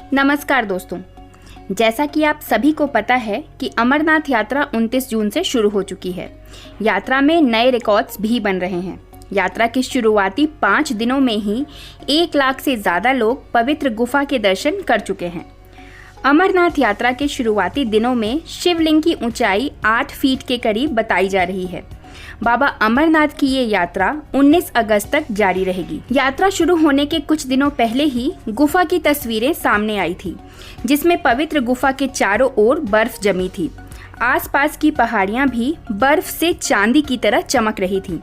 नमस्कार दोस्तों, जैसा कि आप सभी को पता है कि अमरनाथ यात्रा 29 जून से शुरू हो चुकी है। यात्रा में नए रिकॉर्ड्स भी बन रहे हैं। यात्रा के शुरुआती 5 दिनों में ही 1 लाख से ज़्यादा लोग पवित्र गुफा के दर्शन कर चुके हैं। अमरनाथ यात्रा के शुरुआती दिनों में शिवलिंग की ऊंचाई 8 फीट के करीब बताई जा रही है। बाबा अमरनाथ की ये यात्रा 19 अगस्त तक जारी रहेगी। यात्रा शुरू होने के कुछ दिनों पहले ही गुफा की तस्वीरें सामने आई थी, जिसमें पवित्र गुफा के चारों ओर बर्फ जमी थी। आसपास की पहाड़ियां भी बर्फ से चांदी की तरह चमक रही थी।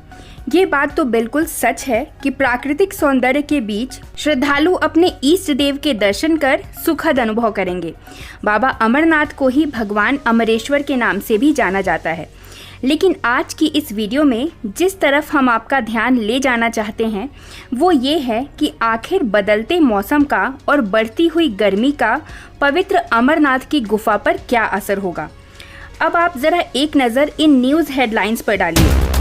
ये बात तो बिल्कुल सच है कि प्राकृतिक सौंदर्य के बीच श्रद्धालु अपने इष्ट देव के दर्शन कर सुखद अनुभव करेंगे। बाबा अमरनाथ को ही भगवान अमरेश्वर के नाम से भी जाना जाता है। लेकिन आज की इस वीडियो में जिस तरफ हम आपका ध्यान ले जाना चाहते हैं वो ये है कि आखिर बदलते मौसम का और बढ़ती हुई गर्मी का पवित्र अमरनाथ की गुफा पर क्या असर होगा। अब आप ज़रा एक नज़र इन न्यूज़ हेडलाइंस पर डालिए।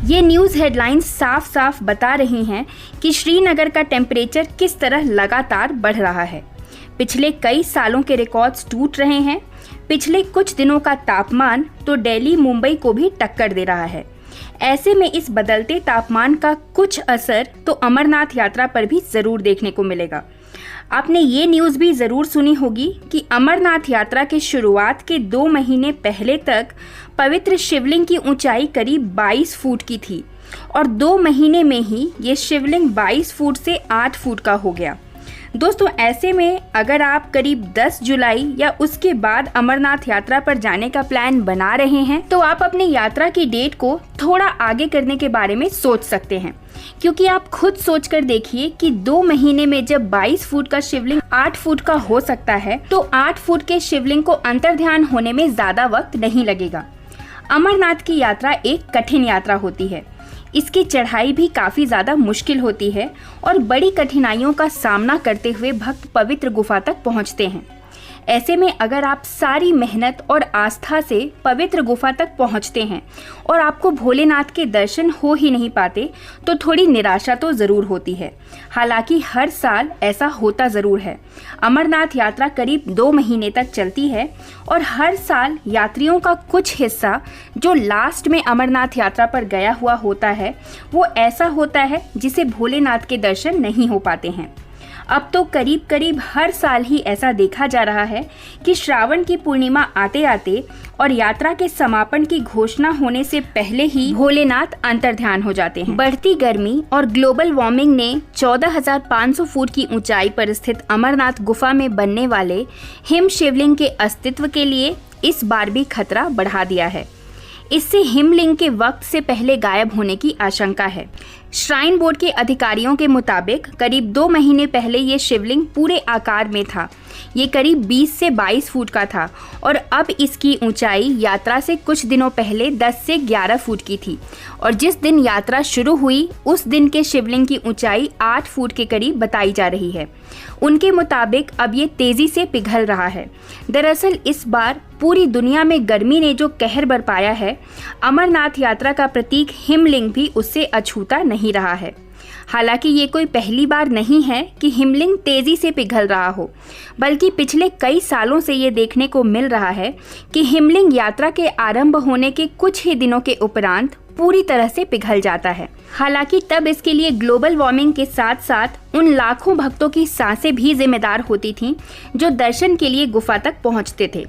ये न्यूज़ हेडलाइंस साफ साफ बता रही हैं कि श्रीनगर का टेम्परेचर किस तरह लगातार बढ़ रहा है। पिछले कई सालों के रिकॉर्ड्स टूट रहे हैं। पिछले कुछ दिनों का तापमान तो दिल्ली मुंबई को भी टक्कर दे रहा है। ऐसे में इस बदलते तापमान का कुछ असर तो अमरनाथ यात्रा पर भी ज़रूर देखने को मिलेगा। आपने ये न्यूज़ भी ज़रूर सुनी होगी कि अमरनाथ यात्रा के शुरुआत के 2 महीने पहले तक पवित्र शिवलिंग की ऊंचाई करीब 22 फुट की थी और 2 महीने में ही ये शिवलिंग 22 फुट से 8 फुट का हो गया। दोस्तों, ऐसे में अगर आप करीब 10 जुलाई या उसके बाद अमरनाथ यात्रा पर जाने का प्लान बना रहे हैं तो आप अपनी यात्रा की डेट को थोड़ा आगे करने के बारे में सोच सकते हैं, क्योंकि आप खुद सोचकर देखिए कि 2 महीने में जब 22 फुट का शिवलिंग 8 फुट का हो सकता है तो 8 फुट के शिवलिंग को अंतर्ध्यान होने में ज़्यादा वक्त नहीं लगेगा। अमरनाथ की यात्रा एक कठिन यात्रा होती है। इसकी चढ़ाई भी काफ़ी ज़्यादा मुश्किल होती है और बड़ी कठिनाइयों का सामना करते हुए भक्त पवित्र गुफा तक पहुंचते हैं। ऐसे में अगर आप सारी मेहनत और आस्था से पवित्र गुफा तक पहुंचते हैं और आपको भोलेनाथ के दर्शन हो ही नहीं पाते तो थोड़ी निराशा तो ज़रूर होती है। हालांकि हर साल ऐसा होता ज़रूर है। अमरनाथ यात्रा करीब 2 महीने तक चलती है और हर साल यात्रियों का कुछ हिस्सा जो लास्ट में अमरनाथ यात्रा पर गया हुआ होता है वो ऐसा होता है जिसे भोलेनाथ के दर्शन नहीं हो पाते हैं। अब तो करीब करीब हर साल ही ऐसा देखा जा रहा है कि श्रावण की पूर्णिमा आते आते और यात्रा के समापन की घोषणा होने से पहले ही भोलेनाथ अंतर्ध्यान हो जाते हैं। बढ़ती गर्मी और ग्लोबल वार्मिंग ने 14,500 फुट की ऊंचाई पर स्थित अमरनाथ गुफा में बनने वाले हिम शिवलिंग के अस्तित्व के लिए इस बार भी खतरा बढ़ा दिया है। इससे हिमलिंग के वक्त से पहले गायब होने की आशंका है। श्राइन बोर्ड के अधिकारियों के मुताबिक करीब 2 महीने पहले ये शिवलिंग पूरे आकार में था। ये करीब 20 से 22 फुट का था और अब इसकी ऊंचाई यात्रा से कुछ दिनों पहले 10 से 11 फुट की थी और जिस दिन यात्रा शुरू हुई उस दिन के शिवलिंग की ऊंचाई 8 फुट के करीब बताई जा रही है। उनके मुताबिक अब ये तेज़ी से पिघल रहा है। दरअसल इस बार पूरी दुनिया में गर्मी ने जो कहर बरपाया है, अमरनाथ यात्रा का प्रतीक हिमलिंग भी उससे अछूता नहीं रहा है। हालांकि ये कोई पहली बार नहीं है कि हिमलिंग तेज़ी से पिघल रहा हो, बल्कि पिछले कई सालों से ये देखने को मिल रहा है कि हिमलिंग यात्रा के आरंभ होने के कुछ ही दिनों के उपरांत पूरी तरह से पिघल जाता है। हालांकि तब इसके लिए ग्लोबल वार्मिंग के साथ साथ उन लाखों भक्तों की सांसें भी जिम्मेदार होती थीं जो दर्शन के लिए गुफा तक पहुंचते थे।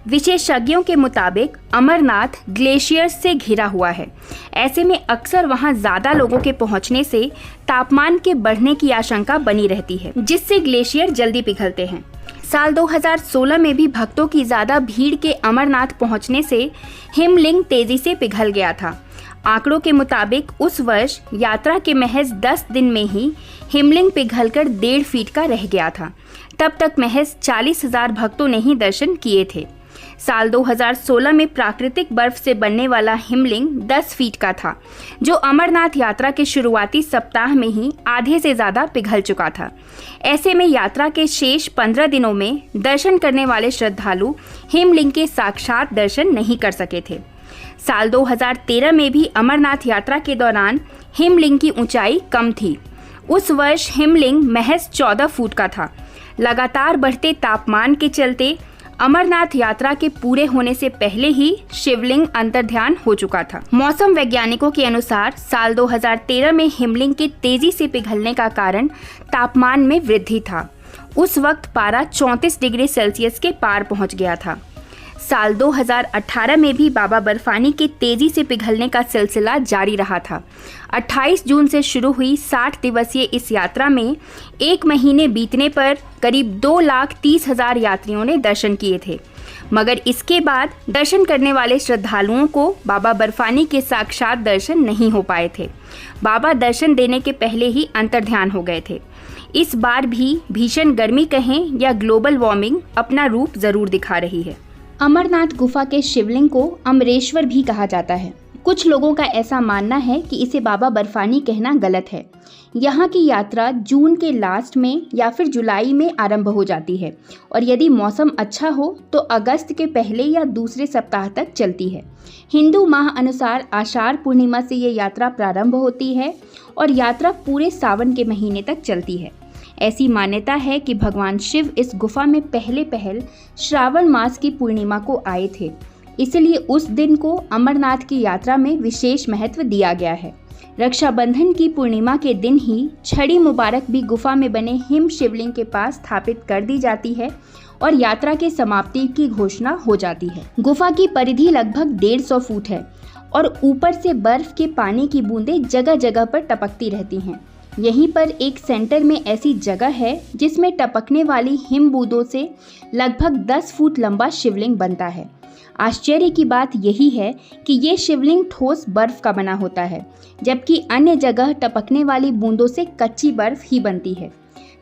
विशेषज्ञों के मुताबिक अमरनाथ ग्लेशियर्स से घिरा हुआ है। ऐसे में अक्सर वहां ज़्यादा लोगों के पहुंचने से तापमान के बढ़ने की आशंका बनी रहती है, जिससे ग्लेशियर जल्दी पिघलते हैं। साल 2016 में भी भक्तों की ज़्यादा भीड़ के अमरनाथ पहुंचने से हिमलिंग तेज़ी से पिघल गया था। आंकड़ों के मुताबिक उस वर्ष यात्रा के महज 10 दिन में ही हिमलिंग पिघलकर 1.5 फीट का रह गया था। तब तक महज 40,000 भक्तों ने ही दर्शन किए थे। साल 2016 में प्राकृतिक बर्फ से बनने वाला हिमलिंग 10 फीट का था, जो अमरनाथ यात्रा के शुरुआती सप्ताह में ही आधे से ज़्यादा पिघल चुका था। ऐसे में यात्रा के शेष 15 दिनों में दर्शन करने वाले श्रद्धालु हिमलिंग के साक्षात दर्शन नहीं कर सके थे। साल 2013 में भी अमरनाथ यात्रा के दौरान हिमलिंग की ऊंचाई कम थी। उस वर्ष हिमलिंग महज 14 फुट का था। लगातार बढ़ते तापमान के चलते अमरनाथ यात्रा के पूरे होने से पहले ही शिवलिंग अंतर्ध्यान हो चुका था। मौसम वैज्ञानिकों के अनुसार साल 2013 में हिमलिंग के तेजी से पिघलने का कारण तापमान में वृद्धि था। उस वक्त पारा 34 डिग्री सेल्सियस के पार पहुंच गया था। साल 2018 में भी बाबा बर्फानी के तेजी से पिघलने का सिलसिला जारी रहा था। 28 जून से शुरू हुई 60 दिवसीय इस यात्रा में 1 महीने बीतने पर करीब 2,30,000 यात्रियों ने दर्शन किए थे। मगर इसके बाद दर्शन करने वाले श्रद्धालुओं को बाबा बर्फानी के साक्षात दर्शन नहीं हो पाए थे। बाबा दर्शन देने के पहले ही अंतर्ध्यान हो गए थे। इस बार भी भीषण गर्मी कहें या ग्लोबल वार्मिंग अपना रूप जरूर दिखा रही है। अमरनाथ गुफा के शिवलिंग को अमरेश्वर भी कहा जाता है। कुछ लोगों का ऐसा मानना है कि इसे बाबा बर्फानी कहना गलत है। यहाँ की यात्रा जून के लास्ट में या फिर जुलाई में आरंभ हो जाती है और यदि मौसम अच्छा हो तो अगस्त के पहले या दूसरे सप्ताह तक चलती है। हिंदू माह अनुसार आषाढ़ पूर्णिमा से ये यात्रा प्रारंभ होती है और यात्रा पूरे सावन के महीने तक चलती है। ऐसी मान्यता है कि भगवान शिव इस गुफा में पहल श्रावण मास की पूर्णिमा को आए थे, इसलिए उस दिन को अमरनाथ की यात्रा में विशेष महत्व दिया गया है। रक्षाबंधन की पूर्णिमा के दिन ही छड़ी मुबारक भी गुफा में बने हिम शिवलिंग के पास स्थापित कर दी जाती है और यात्रा के समाप्ति की घोषणा हो जाती है। गुफा की परिधि लगभग 150 फुट है और ऊपर से बर्फ के पानी की बूंदें जगह जगह पर टपकती रहती हैं। यहीं पर एक सेंटर में ऐसी जगह है जिसमें टपकने वाली हिम बूंदों से लगभग 10 फुट लंबा शिवलिंग बनता है। आश्चर्य की बात यही है कि ये शिवलिंग ठोस बर्फ का बना होता है, जबकि अन्य जगह टपकने वाली बूंदों से कच्ची बर्फ ही बनती है,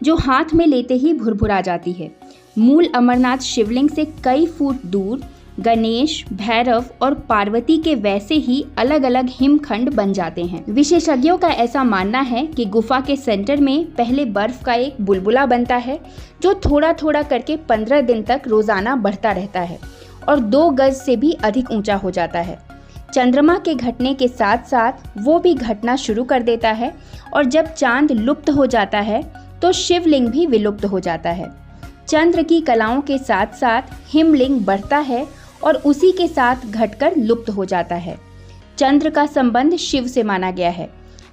जो हाथ में लेते ही भुरभुरा जाती है। मूल अमरनाथ शिवलिंग से कई फुट दूर गणेश, भैरव और पार्वती के वैसे ही अलग अलग हिमखंड बन जाते हैं। विशेषज्ञों का ऐसा मानना है कि गुफा के सेंटर में पहले बर्फ का एक बुलबुला बनता है, जो थोड़ा थोड़ा करके 15 दिन तक रोजाना बढ़ता रहता है और 2 गज से भी अधिक ऊंचा हो जाता है। चंद्रमा के घटने के साथ साथ वो भी घटना शुरू कर देता है और जब चांद लुप्त हो जाता है तो शिवलिंग भी विलुप्त हो जाता है। चंद्र की कलाओं के साथ साथ हिमलिंग बढ़ता है और उसी के साथ घटकर लुप्त हो जाता है। चंद्र का संबंध शिव से माना गया है।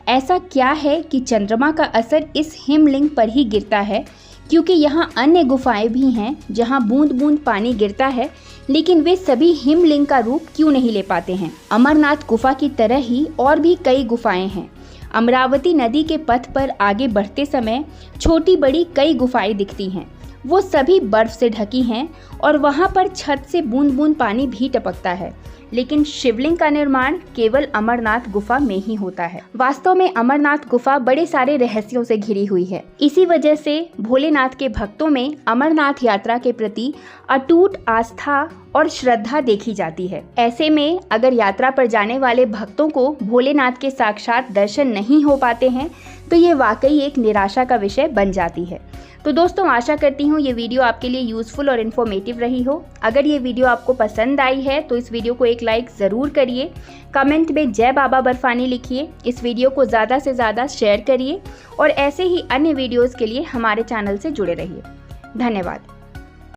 ऐसा क्या है कि चंद्रमा का असर इस हिमलिंग पर ही गिरता है, क्योंकि यहाँ अन्य गुफाएं भी हैं जहाँ बूंद बूंद पानी गिरता है, लेकिन वे सभी हिमलिंग का रूप क्यों नहीं ले पाते हैं। अमरनाथ गुफा की तरह ही और भी कई गुफाएं हैं। अमरावती नदी के पथ पर आगे बढ़ते समय छोटी बड़ी कई गुफाएं दिखती हैं। वो सभी बर्फ से ढकी हैं और वहाँ पर छत से बूंद बूंद पानी भी टपकता है, लेकिन शिवलिंग का निर्माण केवल अमरनाथ गुफा में ही होता है। वास्तव में अमरनाथ गुफा बड़े सारे रहस्यों से घिरी हुई है। इसी वजह से भोलेनाथ के भक्तों में अमरनाथ यात्रा के प्रति अटूट आस्था और श्रद्धा देखी जाती है। ऐसे में अगर यात्रा पर जाने वाले भक्तों को भोलेनाथ के साक्षात दर्शन नहीं हो पाते हैं तो ये वाकई एक निराशा का विषय बन जाती है। तो दोस्तों, आशा करती हूँ ये वीडियो आपके लिए यूज़फुल और इन्फॉर्मेटिव रही हो। अगर ये वीडियो आपको पसंद आई है तो इस वीडियो को एक लाइक ज़रूर करिए। कमेंट में जय बाबा बर्फानी लिखिए। इस वीडियो को ज़्यादा से ज़्यादा शेयर करिए और ऐसे ही अन्य वीडियोज़ के लिए हमारे चैनल से जुड़े रहिए। धन्यवाद।